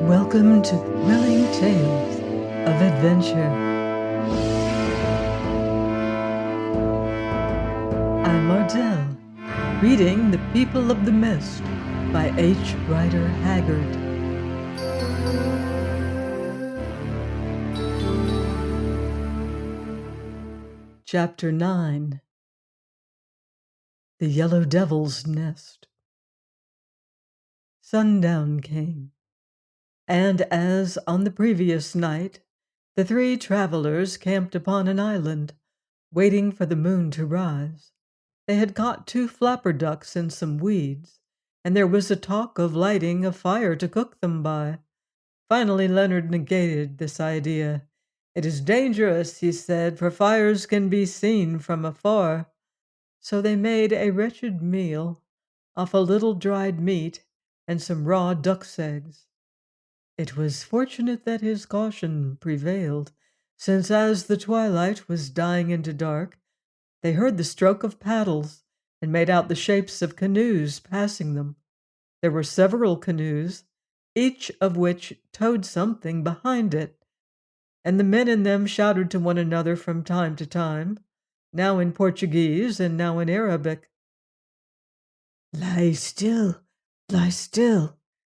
Welcome to Thrilling Tales of Adventure. I'm Ardell, reading The People of the Mist by H. Rider Haggard. Chapter 9. The Yellow Devil's Nest. Sundown came, and as on the previous night, the three travelers camped upon an island, waiting for the moon to rise. They had caught 2 flapper ducks in some weeds, and there was a talk of lighting a fire to cook them by. Finally, Leonard negated this idea. "It is dangerous," he said, "for fires can be seen from afar." So they made a wretched meal off a little dried meat and some raw duck's eggs. It was fortunate that his caution prevailed, since as the twilight was dying into dark, they heard the stroke of paddles and made out the shapes of canoes passing them. There were several canoes, each of which towed something behind it, and the men in them shouted to one another from time to time, now in Portuguese and now in Arabic. "Lie still,"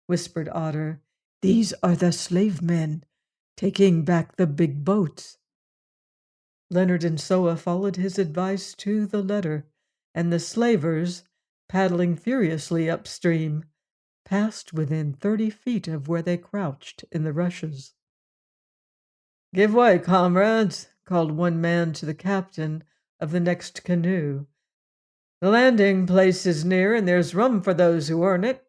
whispered Otter. "These are the slave men, taking back the big boats." Leonard and Soa followed his advice to the letter, and the slavers, paddling furiously upstream, passed within 30 feet of where they crouched in the rushes. "Give way, comrades," called one man to the captain of the next canoe. "The landing place is near, and there's room for those who earn it."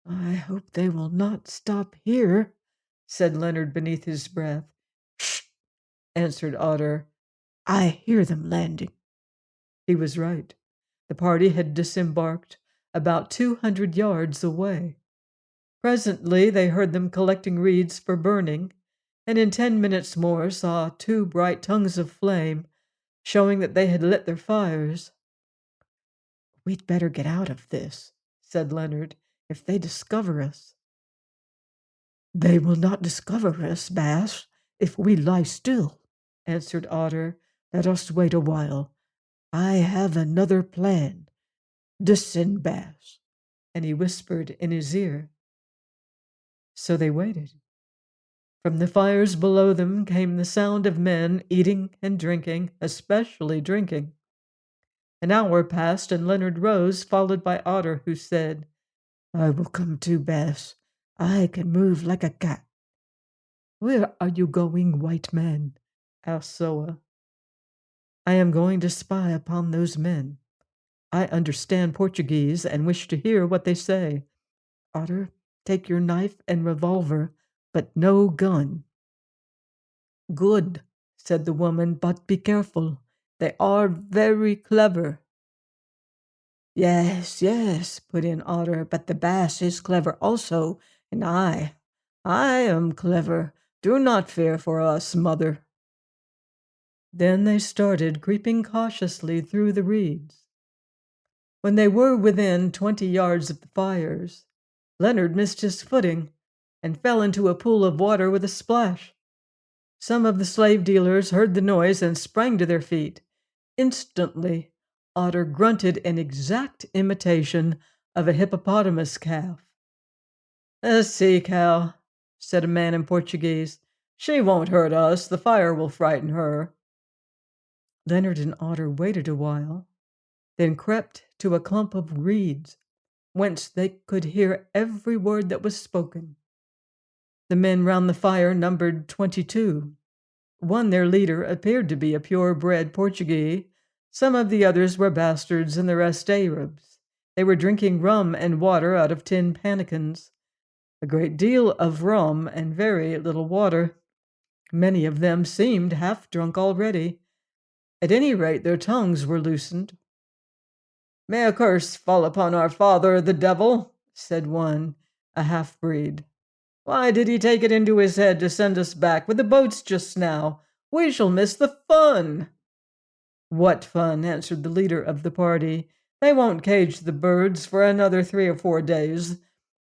"I hope they will not stop here," said Leonard beneath his breath. "Shh!" answered Otter. "I hear them landing." He was right. The party had disembarked about 200 yards away. Presently they heard them collecting reeds for burning, and in 10 minutes more saw 2 bright tongues of flame, showing that they had lit their fires. "We'd better get out of this," said Leonard, "if they discover us." "They will not discover us, Bass, if we lie still," answered Otter. "Let us wait a while. I have another plan. Descend, Bass," and he whispered in his ear. So they waited. From the fires below them came the sound of men eating and drinking, especially drinking. An hour passed, and Leonard rose, followed by Otter, who said, "I will come too, Bass. I can move like a cat." "Where are you going, white man?" asked Soa. "I am going to spy upon those men. I understand Portuguese and wish to hear what they say. Otter, take your knife and revolver, but no gun." "Good," said the woman, "but be careful. They are very clever." "Yes, yes," put in Otter, "but the Bass is clever also, and I am clever. Do not fear for us, mother." Then they started creeping cautiously through the reeds. When they were within 20 yards of the fires, Leonard missed his footing and fell into a pool of water with a splash. Some of the slave dealers heard the noise and sprang to their feet. Instantly, Otter grunted an exact imitation of a hippopotamus calf. "A sea cow," said a man in Portuguese. "She won't hurt us. The fire will frighten her." Leonard and Otter waited a while, then crept to a clump of reeds, whence they could hear every word that was spoken. The men round the fire numbered 22. One, their leader, appeared to be a pure-bred Portuguese. Some of the others were bastards and the rest Arabs. They were drinking rum and water out of tin pannikins. A great deal of rum and very little water. Many of them seemed half drunk already. At any rate, their tongues were loosened. "May a curse fall upon our father, the devil," said one, a half-breed. "Why did he take it into his head to send us back with the boats just now? We shall miss the fun." "What fun?" answered the leader of the party. "They won't cage the birds for another 3 or 4 days.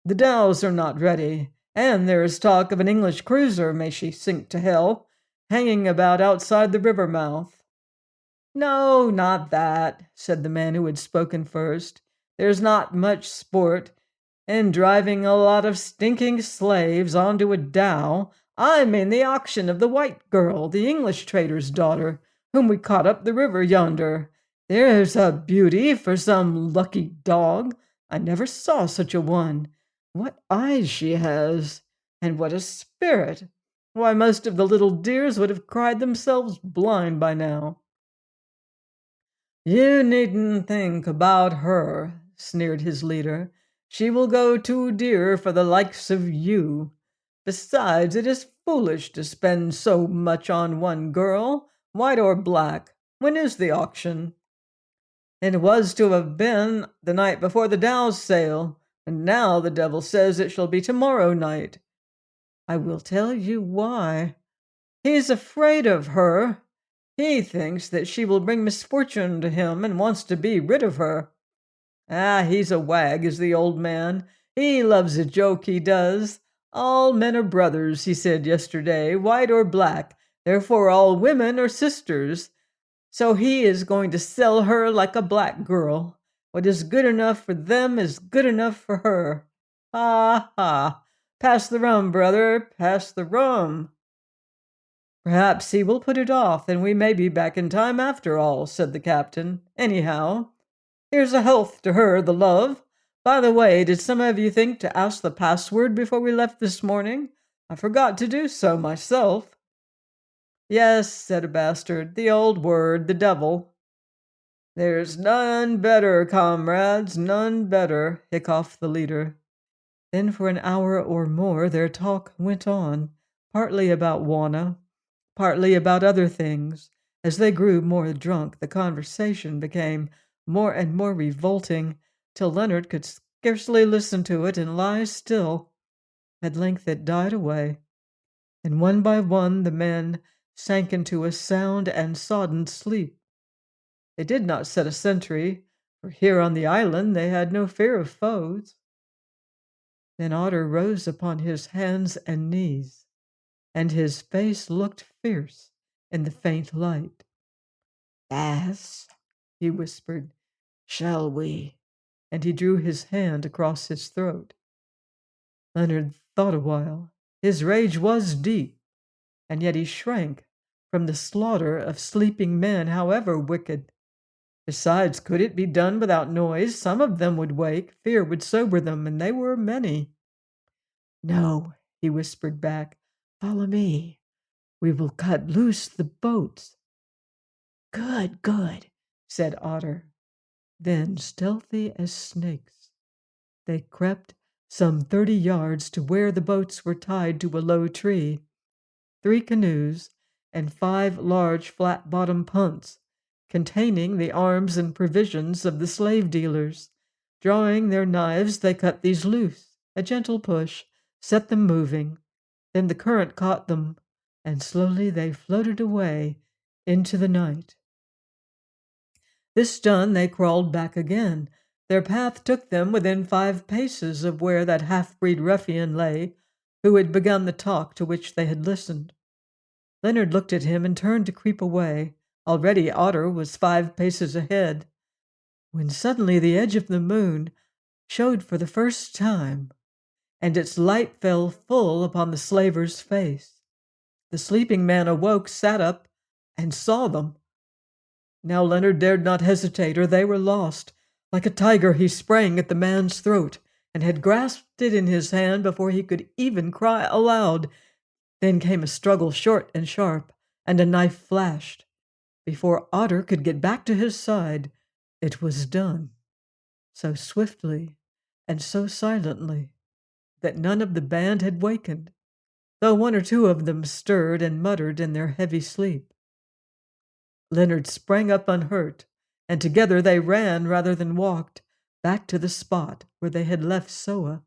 The dhows are not ready, and there is talk of an English cruiser, may she sink to hell, hanging about outside the river mouth. No, not that, said the man who had spoken first. There's not much sport in driving a lot of stinking slaves onto a dhow. I mean the auction of the white girl, the English trader's daughter, whom we caught up the river yonder. There's a beauty for some lucky dog. I never saw such a one. What eyes she has, and what a spirit! Why, most of the little dears would have cried themselves blind by now. You needn't think about her, sneered his leader. She will go too dear for the likes of you. Besides, it is foolish to spend so much on one girl, white or black. When is the auction? It was to have been the night before the dhows sail, and now the devil says it shall be tomorrow night. I will tell you why. He's afraid of her. He thinks that she will bring misfortune to him and wants to be rid of her. Ah, he's a wag, is the old man. He loves a joke, he does. All men are brothers, he said yesterday, white or black. Therefore all women are sisters. So he is going to sell her like a black girl. What is good enough for them is good enough for her. Ha, ha. Pass the rum, brother, pass the rum. Perhaps he will put it off, and we may be back in time after all, said the captain. Anyhow, here's a health to her, the love. By the way, did some of you think to ask the password before we left this morning? I forgot to do so myself. Yes, said a bastard, the old word, the devil. There's none better, comrades, none better, hiccoughed the leader. Then for an hour or more their talk went on, partly about Juana, partly about other things. As they grew more drunk, the conversation became more and more revolting, till Leonard could scarcely listen to it and lie still. At length it died away, and one by one the men sank into a sound and sodden sleep. They did not set a sentry, for here on the island they had no fear of foes. Then Otter rose upon his hands and knees, and his face looked fierce in the faint light. Bass, he whispered, shall we? And he drew his hand across his throat. Leonard thought a while. His rage was deep, and yet he shrank from the slaughter of sleeping men, however wicked. Besides, could it be done without noise? Some of them would wake, fear would sober them, and they were many. No, he whispered back, follow me. We will cut loose the boats. Good, good, said Otter. Then, stealthy as snakes, they crept some 30 yards to where the boats were tied to a low tree. 3 canoes and 5 large flat-bottomed punts, containing the arms and provisions of the slave dealers. Drawing their knives, they cut these loose. A gentle push set them moving. Then the current caught them, and slowly they floated away into the night. This done, they crawled back again. Their path took them within 5 paces of where that half-breed ruffian lay, who had begun the talk to which they had listened. Leonard looked at him and turned to creep away. Already Otter was 5 paces ahead, when suddenly the edge of the moon showed for the first time, and its light fell full upon the slaver's face. The sleeping man awoke, sat up, and saw them. Now Leonard dared not hesitate, or they were lost. Like a tiger he sprang at the man's throat, and had grasped it in his hand before he could even cry aloud. Then came a struggle short and sharp, and a knife flashed. Before Otter could get back to his side, it was done, so swiftly and so silently that none of the band had wakened, though 1 or 2 of them stirred and muttered in their heavy sleep. Leonard sprang up unhurt, and together they ran rather than walked back to the spot where they had left Soa.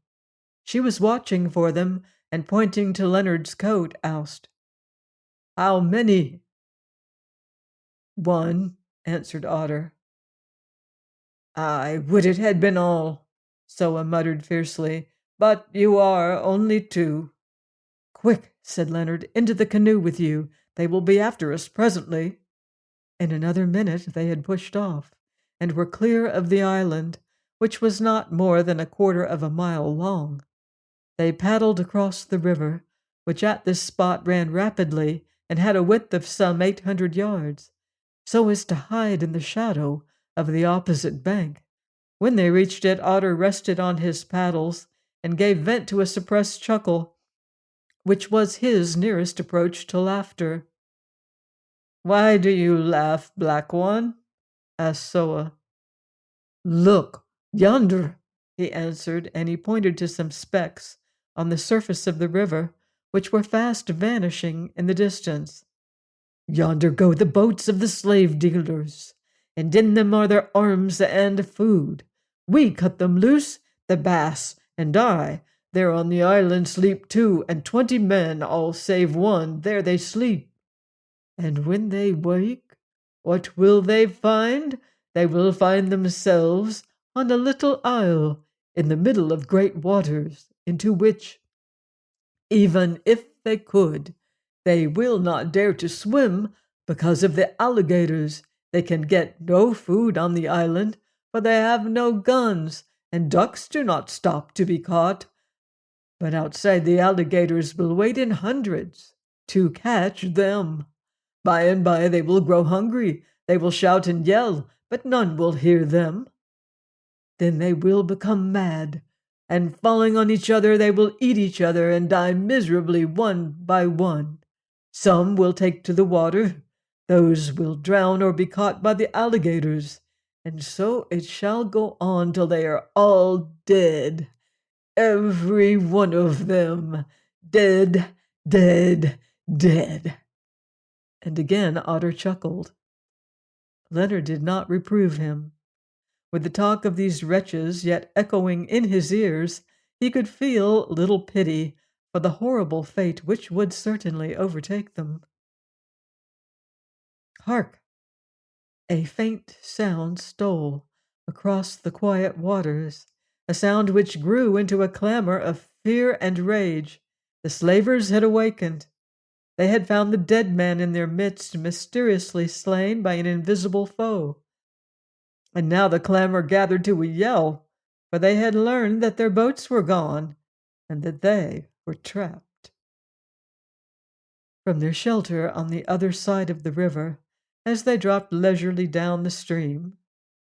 She was watching for them, and pointing to Leonard's coat, asked, How many? 1, answered Otter. I would it had been all, Soa muttered fiercely. But you are only two." "Quick," said Leonard, "into the canoe with you. They will be after us presently." In another minute they had pushed off, and were clear of the island, which was not more than a quarter of a mile long. They paddled across the river, which at this spot ran rapidly and had a width of some 800 yards, so as to hide in the shadow of the opposite bank. When they reached it, Otter rested on his paddles and gave vent to a suppressed chuckle, which was his nearest approach to laughter. "Why do you laugh, Black One?" asked Soa. "Look, yonder," he answered, and he pointed to some specks on the surface of the river, which were fast vanishing in the distance. "Yonder go the boats of the slave dealers, and in them are their arms and food. We cut them loose, the Bass and I. There on the island sleep 2 and 20 men, all save one. There they sleep. And when they wake, what will they find? They will find themselves on a little isle in the middle of great waters, into which, even if they could, they will not dare to swim because of the alligators. They can get no food on the island, for they have no guns, and ducks do not stop to be caught. But outside the alligators will wait in hundreds to catch them. By and by they will grow hungry. They will shout and yell, but none will hear them. Then they will become mad, and falling on each other, they will eat each other and die miserably one by one. Some will take to the water, those will drown or be caught by the alligators, and so it shall go on till they are all dead. Every one of them. Dead, dead, dead." And again Otter chuckled. Leonard did not reprove him. With the talk of these wretches yet echoing in his ears, he could feel little pity for the horrible fate which would certainly overtake them. Hark! A faint sound stole across the quiet waters, a sound which grew into a clamor of fear and rage. The slavers had awakened. They had found the dead man in their midst, mysteriously slain by an invisible foe. And now the clamor gathered to a yell, for they had learned that their boats were gone, and that they were trapped. From their shelter on the other side of the river, as they dropped leisurely down the stream,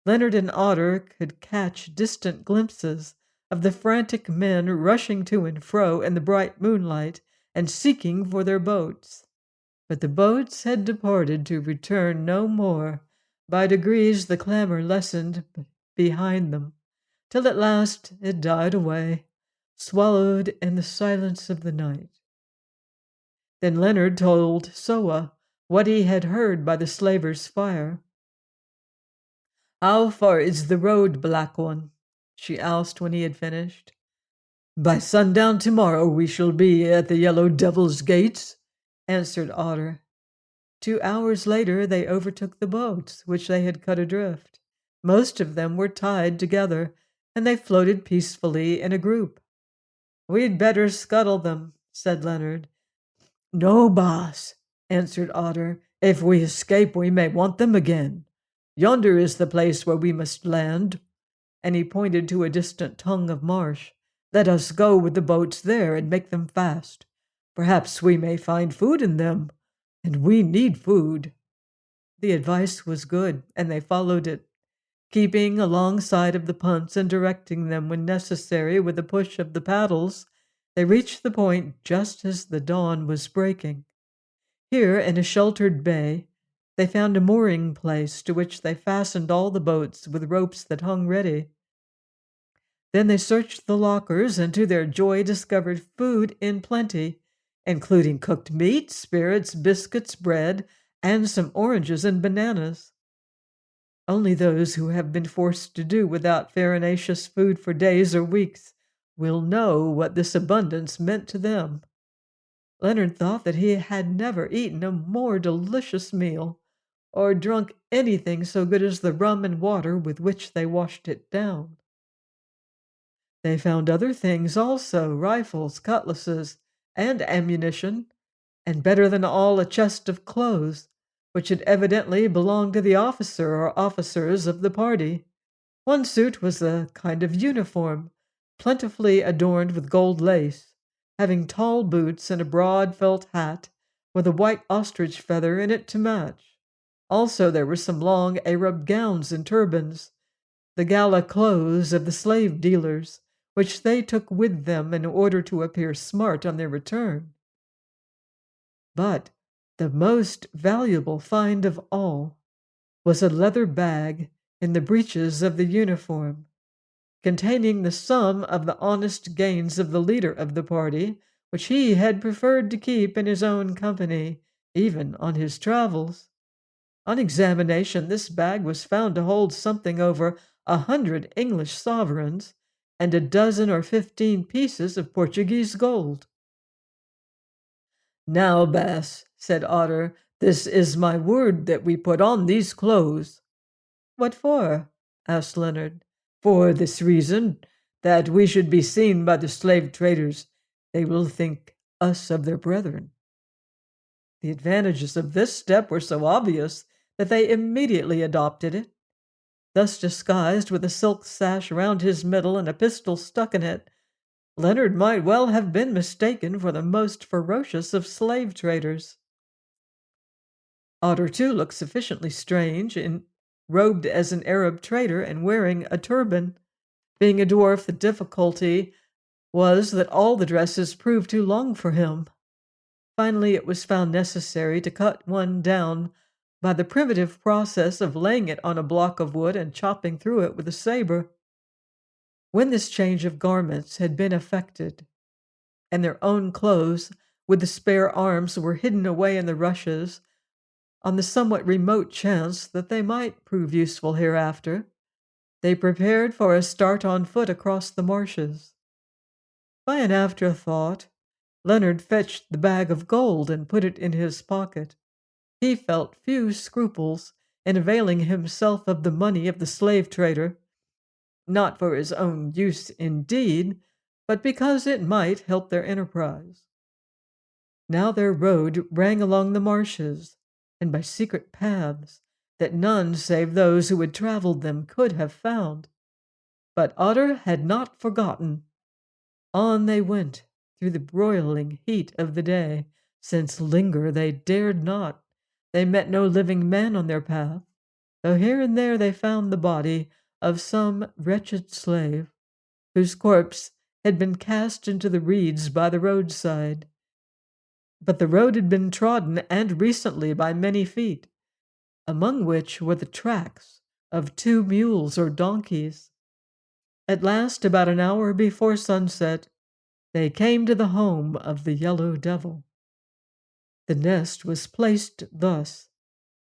Leonard and Otter could catch distant glimpses of the frantic men rushing to and fro in the bright moonlight and seeking for their boats. But the boats had departed to return no more. By degrees the clamor lessened behind them, till at last it died away, swallowed in the silence of the night. Then Leonard told Soa what he had heard by the slavers' fire. "How far is the road, Black One?" she asked when he had finished. "By sundown tomorrow we shall be at the Yellow Devil's gates," answered Otter. 2 hours later they overtook the boats, which they had cut adrift. Most of them were tied together, and they floated peacefully in a group. "We'd better scuttle them," said Leonard. "No, boss," answered Otter. "If we escape, we may want them again. Yonder is the place where we must land," and he pointed to a distant tongue of marsh. "Let us go with the boats there and make them fast. Perhaps we may find food in them, and we need food." The advice was good, and they followed it, keeping alongside of the punts and directing them when necessary with a push of the paddles. They reached the point just as the dawn was breaking. Here, in a sheltered bay, they found a mooring place to which they fastened all the boats with ropes that hung ready. Then they searched the lockers and to their joy discovered food in plenty, including cooked meat, spirits, biscuits, bread, and some oranges and bananas. Only those who have been forced to do without farinaceous food for days or weeks will know what this abundance meant to them. Leonard thought that he had never eaten a more delicious meal, or drunk anything so good as the rum and water with which they washed it down. They found other things also, rifles, cutlasses, and ammunition, and better than all, a chest of clothes, which had evidently belonged to the officer or officers of the party. One suit was a kind of uniform, plentifully adorned with gold lace, having tall boots and a broad felt hat with a white ostrich feather in it to match. Also, there were some long Arab gowns and turbans, the gala clothes of the slave dealers, which they took with them in order to appear smart on their return. But the most valuable find of all was a leather bag in the breeches of the uniform, containing the sum of the honest gains of the leader of the party, which he had preferred to keep in his own company, even on his travels. On examination, this bag was found to hold something over 100 English sovereigns and a dozen or 15 pieces of Portuguese gold. "Now, Bass," said Otter, "this is my word that we put on these clothes." "What for?" asked Leonard. "For this reason, that we should be seen by the slave traders. They will think us of their brethren." The advantages of this step were so obvious that they immediately adopted it. Thus disguised, with a silk sash round his middle and a pistol stuck in it, Leonard might well have been mistaken for the most ferocious of slave traders. Otter, too, looked sufficiently strange, robed as an Arab trader and wearing a turban. Being a dwarf, the difficulty was that all the dresses proved too long for him. Finally, it was found necessary to cut one down by the primitive process of laying it on a block of wood and chopping through it with a saber. When this change of garments had been effected, and their own clothes with the spare arms were hidden away in the rushes, on the somewhat remote chance that they might prove useful hereafter, they prepared for a start on foot across the marshes. By an afterthought, Leonard fetched the bag of gold and put it in his pocket. He felt few scruples in availing himself of the money of the slave trader, not for his own use indeed, but because it might help their enterprise. Now their road rang along the marshes, and by secret paths that none save those who had traveled them could have found. But Otter had not forgotten. On they went through the broiling heat of the day, since linger they dared not. They met no living man on their path, though here and there they found the body of some wretched slave, whose corpse had been cast into the reeds by the roadside. But the road had been trodden, and recently, by many feet, among which were the tracks of 2 mules or donkeys. At last, about an hour before sunset, they came to the home of the Yellow Devil. The nest was placed thus.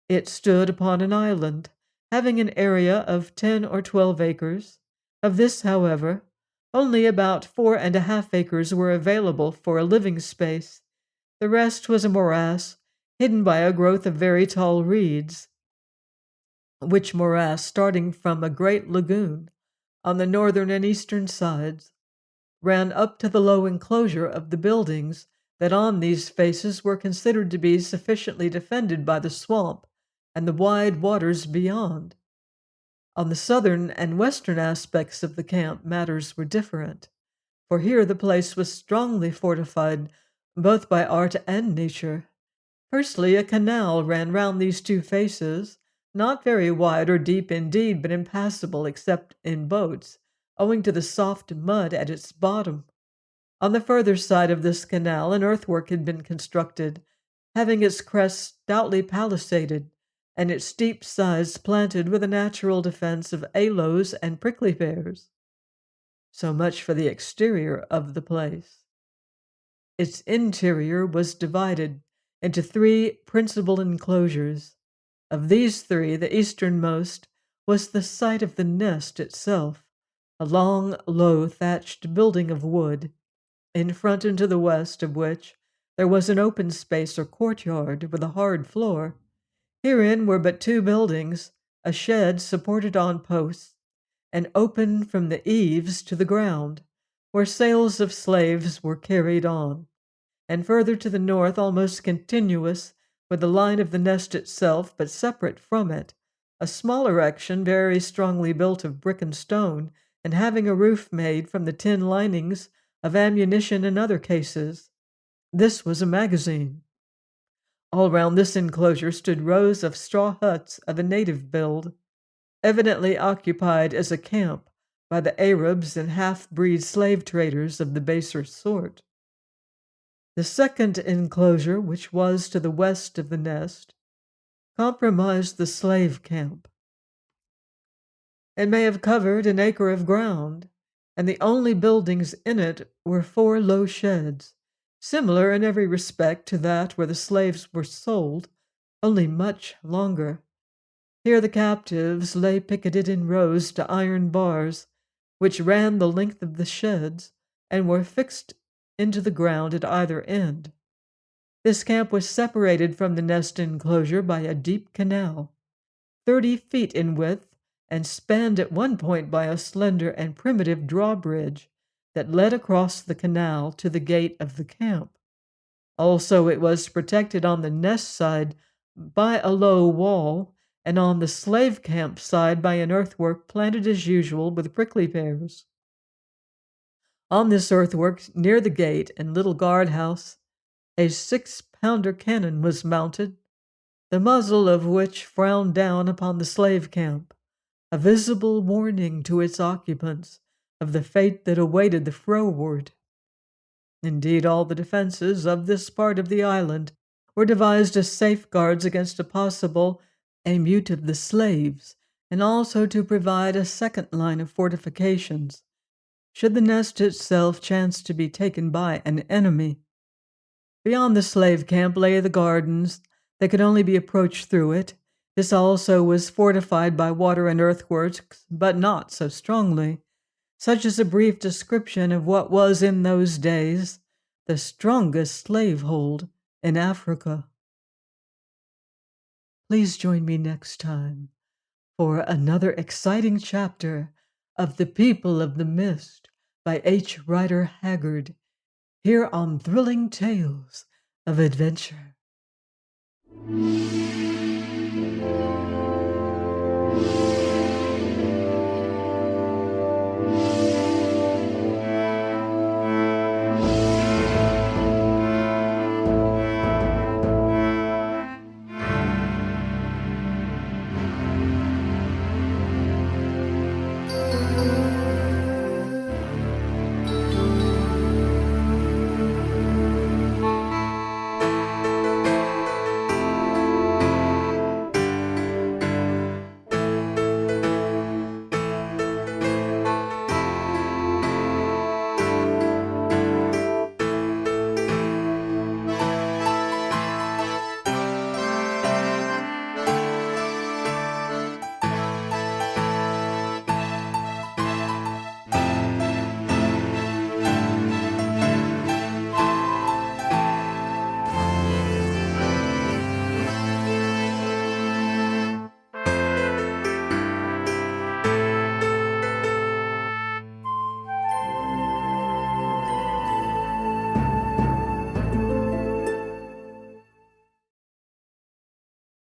It stood upon an island, having an area of 10 or 12 acres. Of this, however, only about 4½ acres were available for a living space. The rest was a morass, hidden by a growth of very tall reeds, which morass, starting from a great lagoon on the northern and eastern sides, ran up to the low enclosure of the buildings that on these faces were considered to be sufficiently defended by the swamp and the wide waters beyond. On the southern and western aspects of the camp matters were different, for here the place was strongly fortified both by art and nature. Firstly, a canal ran round these 2 faces, not very wide or deep indeed, but impassable except in boats, owing to the soft mud at its bottom. On the further side of this canal an earthwork had been constructed, having its crest stoutly palisaded, and its steep sides planted with a natural defense of aloes and prickly pears. So much for the exterior of the place. Its interior was divided into 3 principal enclosures. Of these 3, the easternmost was the site of the nest itself, a long, low, thatched building of wood, in front and to the west of which there was an open space or courtyard with a hard floor. Herein were but 2 buildings, a shed supported on posts, and open from the eaves to the ground, where sales of slaves were carried on, and further to the north, almost continuous with the line of the nest itself, but separate from it, a small erection very strongly built of brick and stone, and having a roof made from the tin linings of ammunition and other cases. This was a magazine. All round this enclosure stood rows of straw huts of a native build, evidently occupied as a camp by the Arabs and half-breed slave traders of the baser sort. The second enclosure, which was to the west of the nest, comprised the slave camp. It may have covered an acre of ground, and the only buildings in it were 4 low sheds, similar in every respect to that where the slaves were sold, only much longer. Here the captives lay picketed in rows to iron bars, which ran the length of the sheds and were fixed into the ground at either end. This camp was separated from the nest enclosure by a deep canal, 30 feet in width, and spanned at one point by a slender and primitive drawbridge that led across the canal to the gate of the camp. Also, it was protected on the nest side by a low wall, and on the slave camp side by an earthwork planted as usual with prickly pears. On this earthwork, near the gate and little guardhouse, a 6-pounder cannon was mounted, the muzzle of which frowned down upon the slave camp, a visible warning to its occupants of the fate that awaited the froward. Indeed, all the defenses of this part of the island were devised as safeguards against a possible emeute of the slaves, and also to provide a second line of fortifications, should the nest itself chance to be taken by an enemy. Beyond the slave camp lay the gardens that could only be approached through it. This also was fortified by water and earthworks, but not so strongly. Such is a brief description of what was in those days the strongest slavehold in Africa. Please join me next time for another exciting chapter of The People of the Mist by H. Rider Haggard, here on Thrilling Tales of Adventure.